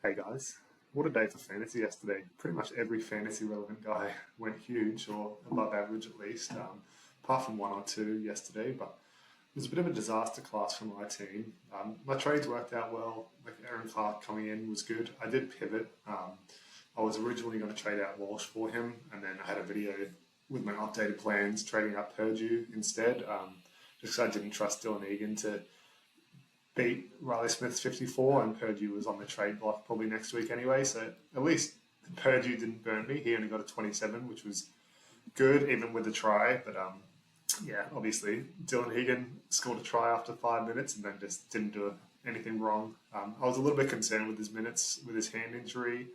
Hey guys, what a day for fantasy yesterday. Pretty much every fantasy relevant guy went huge or above average at least, apart from one or two yesterday. But it was a bit of a disaster class for my team. My trades worked out well. Like Erin coming in was good. I did pivot. I was originally going to trade out Walsh for him, and then I had a video with my updated plans trading out Purdue instead. Just 'cause I didn't trust Dylan Egan to beat Riley Smith's 54, and Purdue was on the trade block probably next week anyway. So at least Purdue didn't burn me. He only got a 27, which was good, even with the try. But yeah, obviously Dylan Egan scored a try after 5 minutes and then just didn't do anything wrong. I was a little bit concerned with his minutes with his hand injury.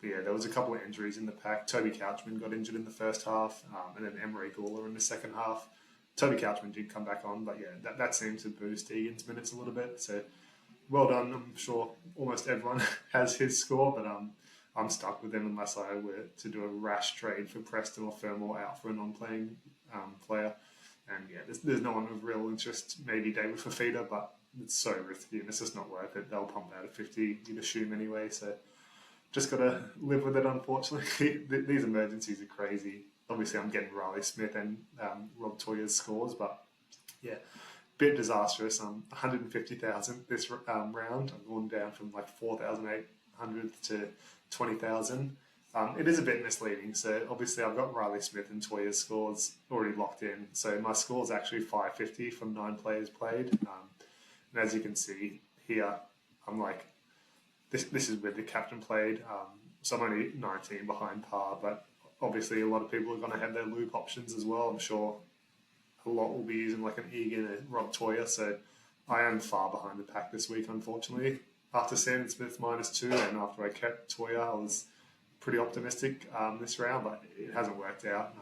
But yeah, there was a couple of injuries in the pack. Toby Couchman got injured in the first half, and then Emery Gawler in the second half. Toby Couchman did come back on, but yeah, that seemed to boost Egan's minutes a little bit. So well done. I'm sure almost everyone has his score, but I'm stuck with him unless I were to do a rash trade for Preston or Fermor out for a non-playing player. And yeah, there's no one of real interest. Maybe David Fafita, but it's so risky and it's just not worth it. They'll pump out a 50, you'd assume anyway. So just got to live with it, unfortunately. These emergencies are crazy. Obviously, I'm getting Riley Smith and Rob Toya's scores, but yeah, bit disastrous. 150,000 this round. I've gone down from like 4,800 to 20,000. It is a bit misleading. So obviously, I've got Riley Smith and Toya's scores already locked in. So my score is actually 550 from 9 players played. And as you can see here, I'm like, this is where the captain played. So I'm only 19 behind par, but obviously a lot of people are going to have their loop options as well. I'm sure a lot will be using like an Egan and Rob Toya. So I am far behind the pack this week, unfortunately. After Sam Smith -2 and after I kept Toya, I was pretty optimistic this round, but it hasn't worked out.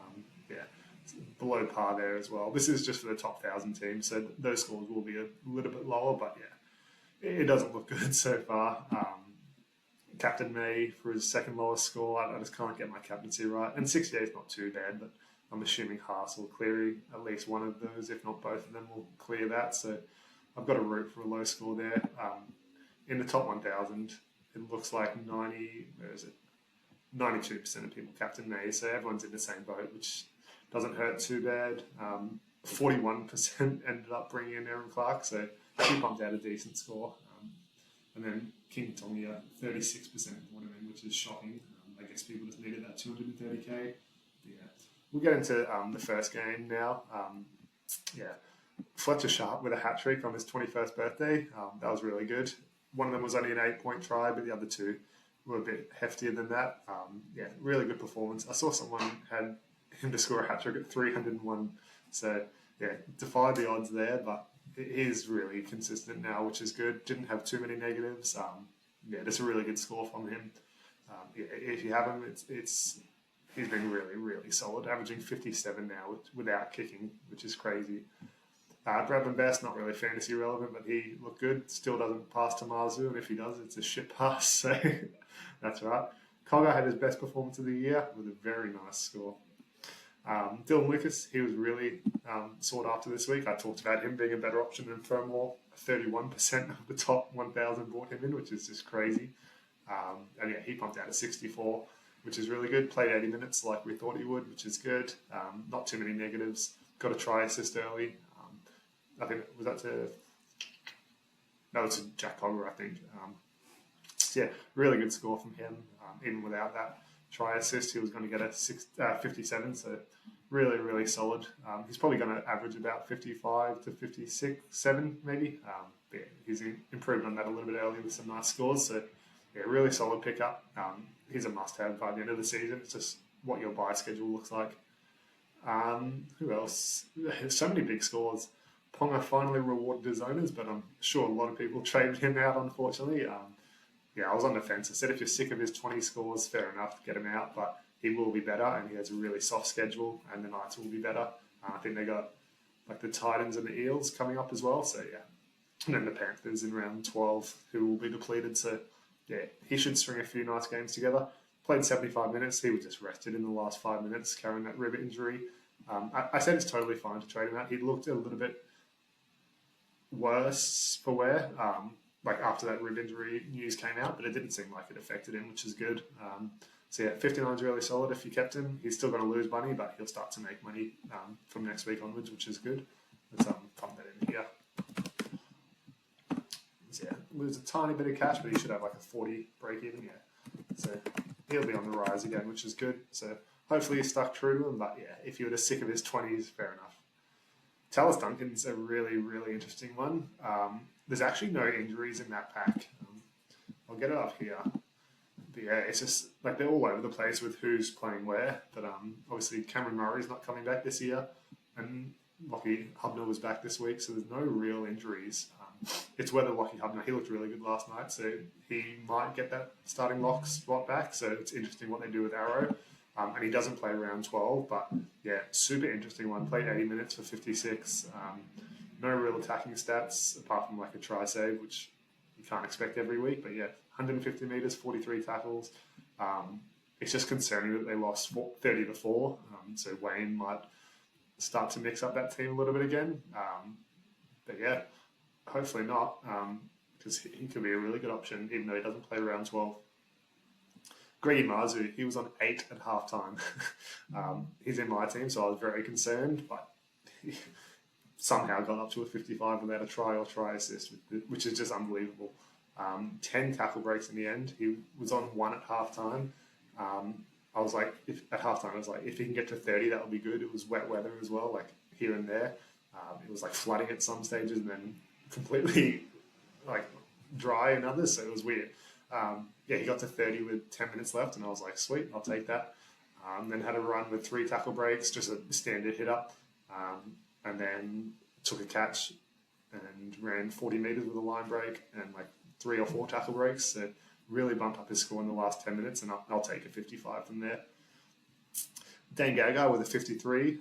Yeah, it's below par there as well. This is just for the top 1,000 teams, so those scores will be a little bit lower, but yeah, it doesn't look good so far. Captain May for his second lowest score. I just can't get my captaincy right. And 68 is not too bad, but I'm assuming Haas or Cleary, at least one of those, if not both of them, will clear that. So I've got a root for a low score there. In the top 1,000, it looks like 92% of people captain May. So everyone's in the same boat, which doesn't hurt too bad. 41% ended up bringing in Erin Clark, so he pumped out a decent score. And then King Tongia, 36% brought him in, which is shocking. I guess people just needed that 230k. Yeah, we'll get into the first game now. Yeah, Fletcher Sharp with a hat trick on his 21st birthday. That was really good. One of them was only an 8-point try, but the other two were a bit heftier than that. Yeah, really good performance. I saw someone had him to score a hat trick at 301. So yeah, defied the odds there, but it is really consistent now, which is good. Didn't have too many negatives. Yeah, that's a really good score from him. Yeah, if you have him, he's been really, really solid, averaging 57 now without kicking, which is crazy. Bradman Best, not really fantasy relevant, but he looked good. Still doesn't pass to Marzu, and if he does, it's a shit pass. So that's right. Cogger had his best performance of the year with a very nice score. Dylan Lucas, he was really sought after this week. I talked about him being a better option than Fermor. 31% of the top 1,000 brought him in, which is just crazy. And yeah, he pumped out a 64, which is really good. Played 80 minutes like we thought he would, which is good. Not too many negatives. Got a try assist early. I think, was that to... No, it's Jack Cogger, I think. Yeah, really good score from him. Even without that try assist, he was going to get a 57, so really, really solid. He's probably going to average about 55 to 56, 7 maybe. But yeah, he's improved on that a little bit early with some nice scores, so yeah, really solid pickup. He's a must-have by the end of the season. It's just what your buy schedule looks like. Who else? There's so many big scores. Ponga finally rewarded his owners, but I'm sure a lot of people traded him out, unfortunately. Yeah, I was on the fence. I said if you're sick of his 20 scores, fair enough, get him out, but he will be better, and he has a really soft schedule, and the Knights will be better. I think they got like the Titans and the Eels coming up as well, so yeah. And then the Panthers in round 12, who will be depleted, so yeah, he should string a few nice games together. Played 75 minutes. He was just rested in the last 5 minutes, carrying that rib injury. I said it's totally fine to trade him out. He looked a little bit worse for wear. like after that rib injury news came out, but it didn't seem like it affected him, which is good. So yeah, 59 is really solid. If you kept him, he's still going to lose money, but he'll start to make money from next week onwards, which is good. Let's pump that in here. So yeah, lose a tiny bit of cash, but he should have like a 40 break even. Yeah, so he'll be on the rise again, which is good. So hopefully he's stuck true to him. But yeah, if you were sick of his 20s, fair enough. Tallis Duncan's a really, really interesting one. There's actually no injuries in that pack. I'll get it up here. But yeah, it's just like they're all over the place with who's playing where. But obviously Cameron Murray's not coming back this year, and Lockie Hubner was back this week, so there's no real injuries. It's whether Lockie Hubner, he looked really good last night, so he might get that starting lock spot back. So it's interesting what they do with Arrow. And he doesn't play round 12, but yeah, super interesting one. Played 80 minutes for 56. No real attacking stats apart from like a try save, which you can't expect every week. But yeah, 150 metres, 43 tackles. It's just concerning that they lost 30-4. So Wayne might start to mix up that team a little bit again. But yeah, hopefully not, because he could be a really good option, even though he doesn't play round 12. Greggy Marzu, he was on 8 at halftime. He's in my team, so I was very concerned, but he somehow got up to a 55 without a try or try assist, which is just unbelievable. 10 tackle breaks in the end. He was on 1 at halftime. I was like, if he can get to 30, that would be good. It was wet weather as well, like here and there. It was like flooding at some stages and then completely like dry in others, so it was weird. Yeah, he got to 30 with 10 minutes left, and I was like, sweet, I'll take that. Then had a run with 3 tackle breaks, just a standard hit up, and then took a catch and ran 40 metres with a line break and like 3 or 4 tackle breaks. So really bumped up his score in the last 10 minutes, and I'll take a 55 from there. Dane Gagai with a 53,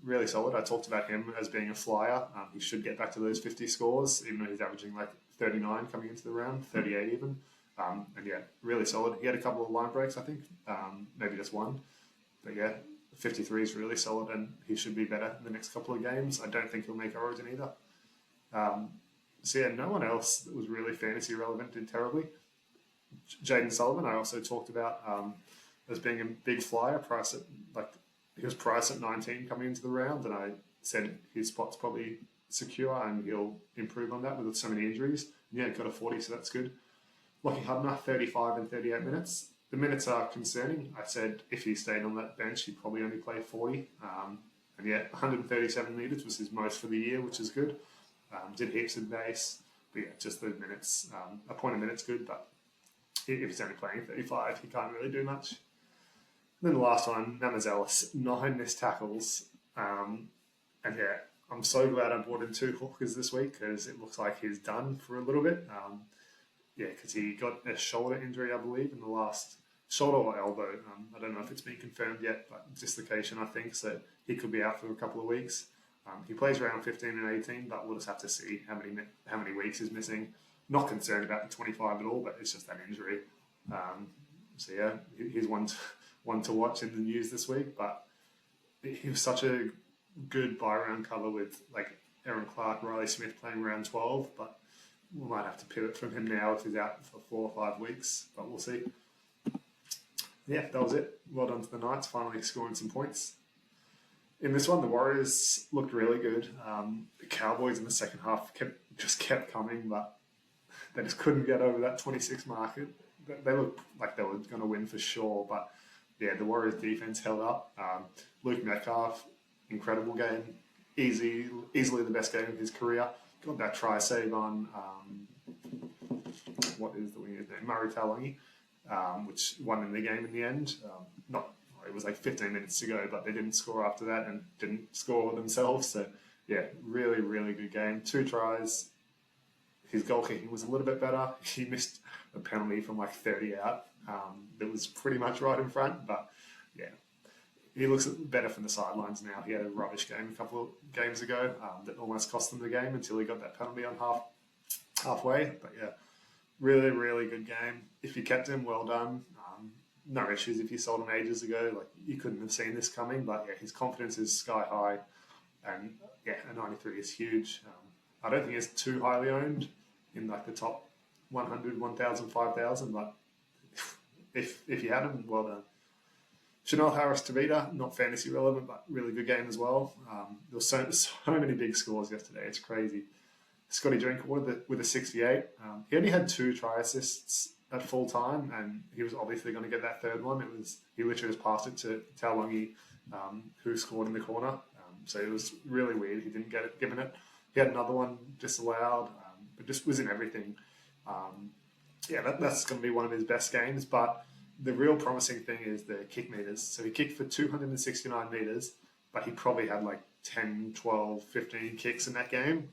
really solid. I talked about him as being a flyer. He should get back to those 50 scores, even though he's averaging like 39 coming into the round, 38 even. And yeah, really solid. He had a couple of line breaks, I think, maybe just one. But yeah, 53 is really solid, and he should be better in the next couple of games. I don't think he'll make Origin either. So yeah, no one else that was really fantasy relevant did terribly. Jaden Sullivan, I also talked about as being a big flyer. He was priced at 19 coming into the round, and I said his spot's probably secure and he'll improve on that with so many injuries. Yeah, got a 40, so that's good. Lockie Hubner, 35 and 38 minutes. The minutes are concerning. I said if he stayed on that bench, he'd probably only play 40. And yeah, 137 metres was his most for the year, which is good. Did heaps of base, but yeah, just the minutes. A point a minute's good, but if he's only playing 35, he can't really do much. And then the last one, Namazelis, 9 missed tackles. And yeah, I'm so glad I brought in 2 Hawkers this week because it looks like he's done for a little bit. Yeah, because he got a shoulder injury, I believe, in the last shoulder or elbow. I don't know if it's been confirmed yet, but dislocation, I think. So he could be out for a couple of weeks. He plays around 15 and 18, but we'll just have to see how many weeks he's missing. Not concerned about the 25 at all, but it's just that injury. So yeah, he's one to watch in the news this week. But he was such a good buy-round cover with like Erin Clark, Riley Smith playing round 12, but we might have to pivot from him now if he's out for 4 or 5 weeks, but we'll see. Yeah, that was it. Well done to the Knights, finally scoring some points. In this one, the Warriors looked really good. The Cowboys in the second half kept coming, but they just couldn't get over that 26 mark. They looked like they were going to win for sure, but yeah, the Warriors defense held up. Luke Metcalf, incredible game. Easily the best game of his career. Got that try save on, what is the winger's name? Murray Taulagi, which won in the game in the end. It was like 15 minutes to go, but they didn't score after that and didn't score themselves. So yeah, really, really good game. 2 tries. His goal kicking was a little bit better. He missed a penalty from like 30 out. That was pretty much right in front, but yeah. He looks better from the sidelines now. He had a rubbish game a couple of games ago that almost cost them the game until he got that penalty on halfway. But yeah, really, really good game. If you kept him, well done. No issues if you sold him ages ago. Like you couldn't have seen this coming. But yeah, his confidence is sky high, and yeah, a 93 is huge. I don't think it's too highly owned. in like the top 100, 1,000, 5,000. But if you had him, well done. Chanel Harris-Tavita, not fantasy relevant, but really good game as well. There were so many big scores yesterday. It's crazy. Scotty Drinkwater with a 68. He only had 2 try assists at full time, and he was obviously going to get that third one. He literally just passed it to Taulagi, who scored in the corner. So it was really weird. He didn't get it given it. He had another one disallowed, but just was in everything. That's going to be one of his best games. But the real promising thing is the kick meters. So he kicked for 269 meters, but he probably had like 10, 12, 15 kicks in that game,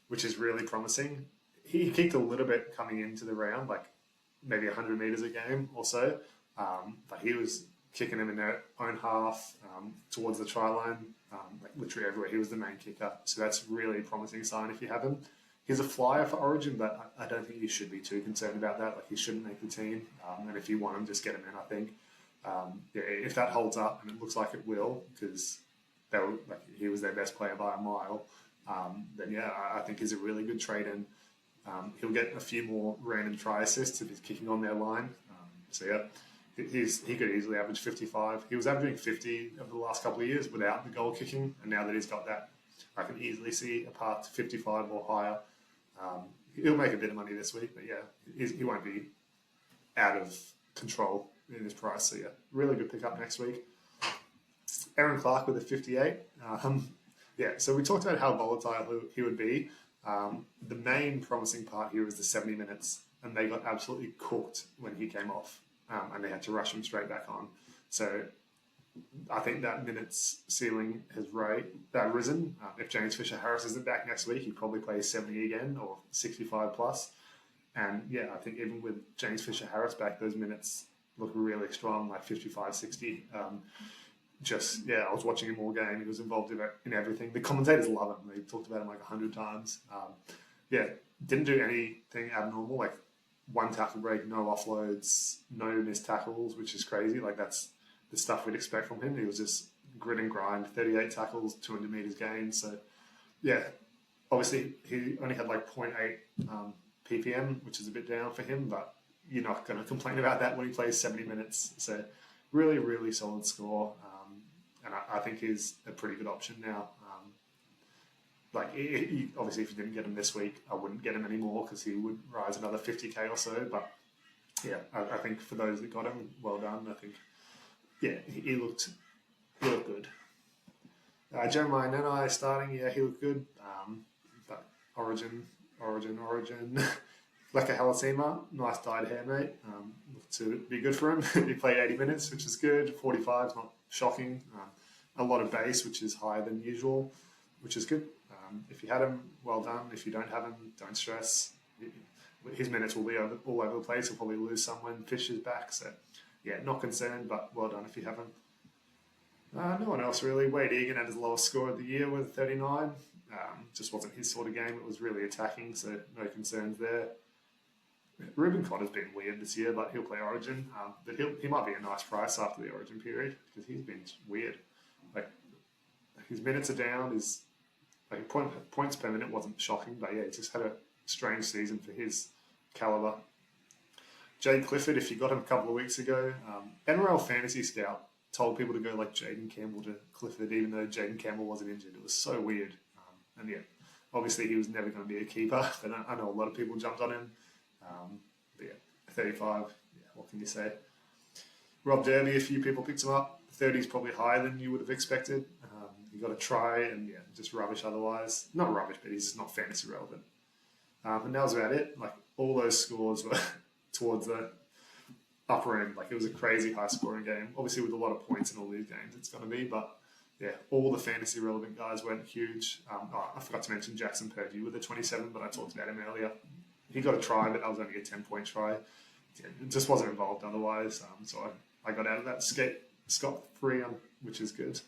which is really promising. He kicked a little bit coming into the round, like maybe 100 meters a game or so, but he was kicking them in their own half towards the try line, like literally everywhere. He was the main kicker, so that's really a promising sign if you have him. He's a flyer for Origin, but I don't think you should be too concerned about that. Like, he shouldn't make the team, and if you want him, just get him in, I think. If that holds up, and it looks like it will, because he was their best player by a mile, then I think he's a really good trade-in. He'll get a few more random try assists if he's kicking on their line. He could easily average 55. He was averaging 50 over the last couple of years without the goal kicking, and now that he's got that, I can easily see a path to 55 or higher. He'll make a bit of money this week, but he won't be out of control in his price. So really good pickup next week. Erin Clark with a 58. So we talked about how volatile he would be. The main promising part here is the 70 minutes, and they got absolutely cooked when he came off, and they had to rush him straight back on. So I think that minutes ceiling has risen. If James Fisher-Harris isn't back next week, he probably plays 70 again or 65 plus. And I think even with James Fisher-Harris back, those minutes look really strong, like 55, 60. I was watching him all game. He was involved in everything. The commentators love him. They talked about him like 100 times. Didn't do anything abnormal, like 1 tackle break, no offloads, no missed tackles, which is crazy. Like, that's the stuff we'd expect from him. He was just grit and grind, 38 tackles, 200 meters gained. So, obviously he only had like 0.8 ppm, which is a bit down for him, but you're not going to complain about that when he plays 70 minutes. So, really, really solid score. And I think he's a pretty good option now. Obviously, if you didn't get him this week, I wouldn't get him anymore because he would rise another 50k or so. But I think for those that got him, well done. I think he looked good. Jeremiah Nanai starting, he looked good. But Origin. Leka Halasima, nice dyed hair, mate. Looked to be good for him. He played 80 minutes, which is good. 45 is not shocking. A lot of base, which is higher than usual, which is good. If you had him, well done. If you don't have him, don't stress. His minutes will be all over the place. He'll probably lose some when Fish is back. So, not concerned, but well done if you haven't. No one else really. Wade Egan had his lowest score of the year with 39. Just wasn't his sort of game. It was really attacking, so no concerns there. Ruben Cotter's been weird this year, but he'll play Origin. But he might be a nice price after the Origin period because he's been weird. Like, his minutes are down. His points per minute wasn't shocking, but he just had a strange season for his caliber. Jade Clifford, if you got him a couple of weeks ago, NRL Fantasy Scout told people to go like Jaden Campbell to Clifford, even though Jaden Campbell wasn't injured. It was so weird. Obviously he was never going to be a keeper, but I know a lot of people jumped on him. 35, what can you say? Rob Derby, a few people picked him up. 30 is probably higher than you would have expected. He got a try and just rubbish otherwise. Not rubbish, but he's just not fantasy relevant. And that was about it. Like, all those scores were towards the upper end. Like, it was a crazy high scoring game. Obviously with a lot of points in all these games it's going to be, but all the fantasy relevant guys went huge. I forgot to mention Jackson Purdy with a 27, but I talked about him earlier. He got a try, but that was only a 10-point try. It just wasn't involved otherwise. So I got out of that scot-free, which is good.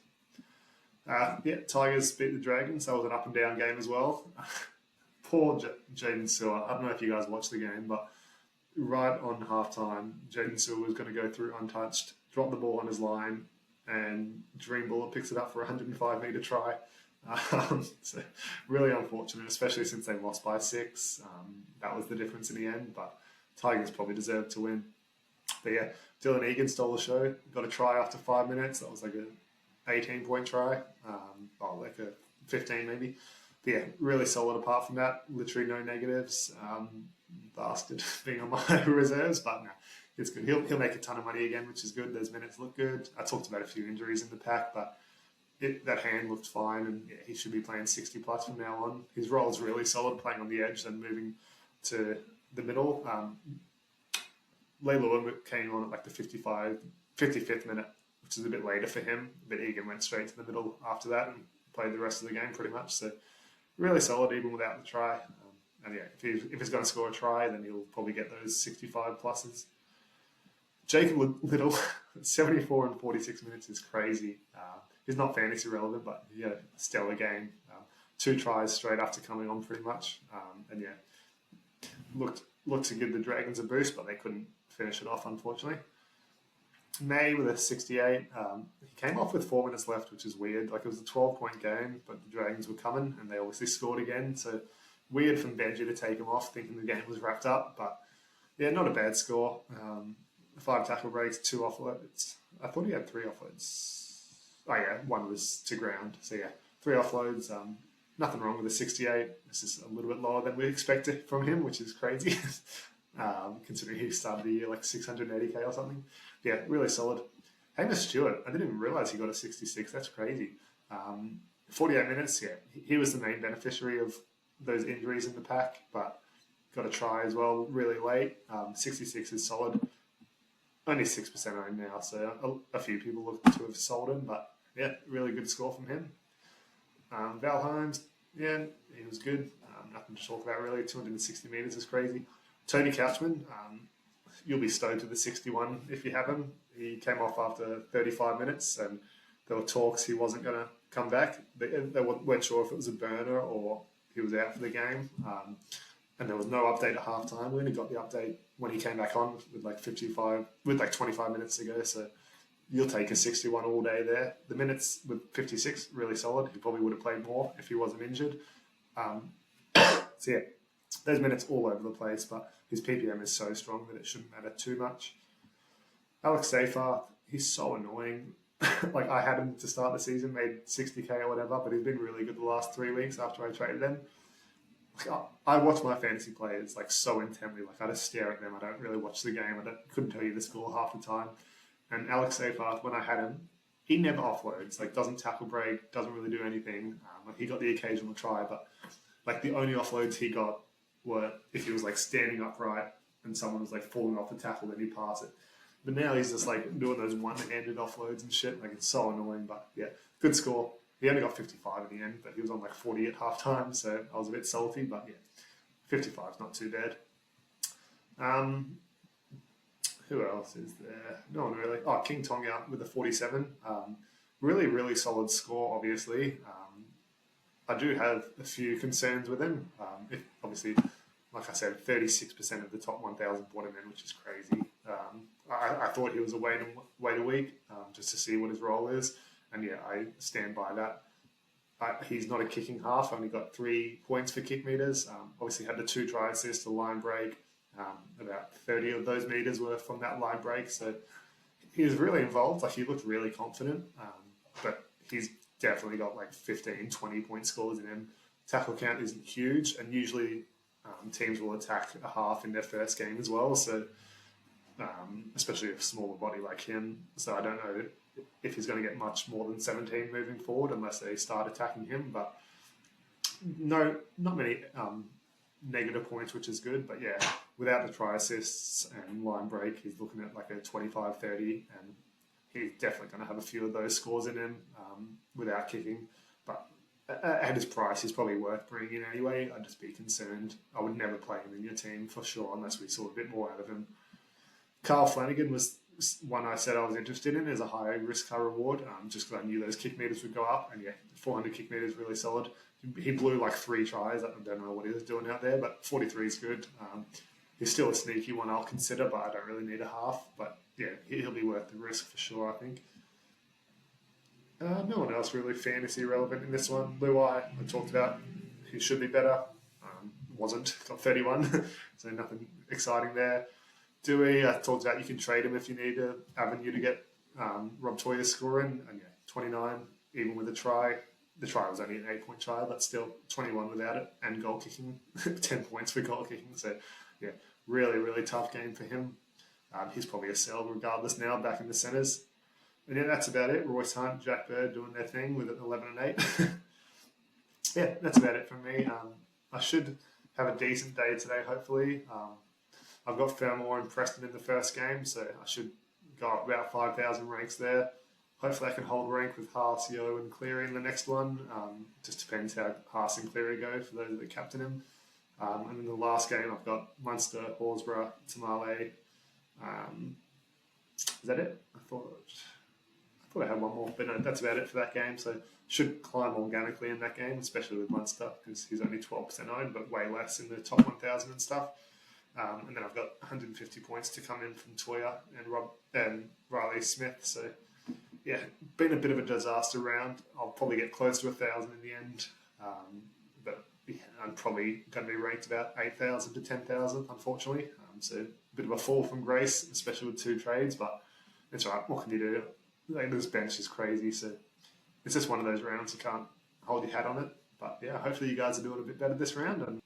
Tigers beat the Dragons. That was an up and down game as well. Poor Jaden Sewer. I don't know if you guys watched the game, but right on halftime, Jaden Sewer was going to go through untouched, drop the ball on his line, and Dream Bullet picks it up for a 105-metre try. So really unfortunate, especially since they lost by 6. That was the difference in the end, but Tigers probably deserved to win. But yeah, Dylan Egan stole the show. Got a try after 5 minutes. That was like a 18-point try. Like a 15 maybe. But yeah, really solid apart from that. Literally no negatives. Bastard being on my reserves, but no, it's good. He'll make a ton of money again, which is good. Those minutes look good. I talked about a few injuries in the pack, but that hand looked fine, and yeah, he should be playing 60 plus from now on. His role is really solid, playing on the edge and moving to the middle. Leilua came on at like the 55th minute, which is a bit later for him, but Egan went straight to the middle after that and played the rest of the game pretty much. So really solid even without the try. And yeah, if he's going to score a try, then he'll probably get those 65 pluses. Jacob Little, 74 and 46 minutes is crazy. He's not fantasy relevant, but he had a stellar game. 2 tries straight after coming on pretty much. And yeah, looked to give the Dragons a boost, but they couldn't finish it off, unfortunately. May with a 68. He came off with 4 minutes left, which is weird. Like, it was a 12-point game, but the Dragons were coming, and they obviously scored again. So weird from Benji to take him off, thinking the game was wrapped up. But yeah, not a bad score. 5 tackle breaks, 2 offloads. I thought he had 3 offloads. Oh yeah, 1 was to ground. So yeah, 3 offloads. Nothing wrong with a 68. This is a little bit lower than we expected from him, which is crazy. Considering he started the year like 680k or something. Yeah, really solid. Hamish Stewart, I didn't even realise he got a 66. That's crazy. 48 minutes, yeah. He was the main beneficiary of those injuries in the pack, but got a try as well really late. 66 is solid. Only 6% owned now, so a few people look to have sold him, but yeah, really good score from him. Val Holmes, yeah, he was good. Nothing to talk about really. 260 metres is crazy. Tony Couchman, you'll be stoked with the 61 if you have him. He came off after 35 minutes, and there were talks he wasn't going to come back. They weren't sure if it was a burner or he was out for the game. And there was no update at halftime. We only got the update when he came back on with like 25 minutes to go. So you'll take a 61 all day there. The minutes with 56, really solid. He probably would have played more if he wasn't injured. So yeah, those minutes all over the place, but his PPM is so strong that it shouldn't matter too much. Alex Seyfarth, he's so annoying. Like, I had him to start the season, made 60k or whatever, but he's been really good the last 3 weeks after I traded him. I watch my fantasy players like so intently. Like, I just stare at them. I don't really watch the game. Couldn't tell you the score half the time. And Alex Seyfarth, when I had him, he never offloads. Like, doesn't tackle break, doesn't really do anything. Like, he got the occasional try, but like the only offloads he got were if he was like standing upright and someone was like falling off the tackle, then he'd pass it. But now he's just like doing those one-handed offloads and shit. Like, it's so annoying. But yeah, good score. He only got 55 in the end, but he was on like 40 at halftime, so I was a bit salty. But yeah, 55 is not too bad. Who else is there? No one really. Oh, King Tonga with a 47. Really, really solid score, obviously. I do have a few concerns with him. Obviously, like I said, 36% of the top 1,000 bought him in, which is crazy. I thought he was a wait a week just to see what his role is. And yeah, I stand by that. He's not a kicking half, only got 3 points for kick meters. Obviously had the 2 try assists, a line break. About 30 of those meters were from that line break. So he was really involved. Like, he looked really confident. But he's definitely got like 15, 20-point scores in him. Tackle count isn't huge, and usually teams will attack a half in their first game as well. So especially a smaller body like him. So I don't know if he's going to get much more than 17 moving forward unless they start attacking him. But no, not many negative points, which is good. But yeah, without the try assists and line break, he's looking at like a 25-30, and he's definitely going to have a few of those scores in him without kicking. But at his price, he's probably worth bringing in anyway. I'd just be concerned. I would never play him in your team for sure unless we saw a bit more out of him. Carl Flanagan was one I said I was interested in as a high risk, high reward, just because I knew those kick meters would go up. And yeah, 400 kick meters, really solid. He blew like 3 tries. I don't know what he was doing out there, but 43 is good. He's still a sneaky one I'll consider, but I don't really need a half. But yeah, he'll be worth the risk for sure, I think. No one else really fantasy relevant in this one. Luai, I talked about, he should be better. Wasn't, got 31, so nothing exciting there. Dewey, I talked about you can trade him if you need an avenue to get Rob Toya scoring. And yeah, 29, even with a try. The try was only an 8-point try, but still 21 without it, and goal kicking, 10 points for goal kicking. So yeah, really, really tough game for him. He's probably a sell regardless now, back in the centres. And yeah, that's about it. Royce Hunt, Jack Bird doing their thing with an 11 and 8. Yeah, that's about it from me. I should have a decent day today, hopefully. I've got Fermor and Preston in the first game, so I should go up about 5,000 ranks there. Hopefully I can hold rank with Haas, Yo and Cleary in the next one. Just depends how Haas and Cleary go for those that captain him. And in the last game I've got Munster, Horsburgh, Tamale. Is that it? I thought I had one more, but no, that's about it for that game. So should climb organically in that game, especially with Munster, because he's only 12% owned, but way less in the top 1,000 and stuff. And then I've got 150 points to come in from Toya and Riley Smith. So yeah, been a bit of a disaster round. I'll probably get close to 1,000 in the end, but yeah, I'm probably going to be ranked about 8,000 to 10,000, unfortunately. So a bit of a fall from grace, especially with 2 trades, but it's all right. What can you do? Like, this bench is crazy, so it's just one of those rounds you can't hold your hat on it. But yeah, hopefully you guys are doing a bit better this round, and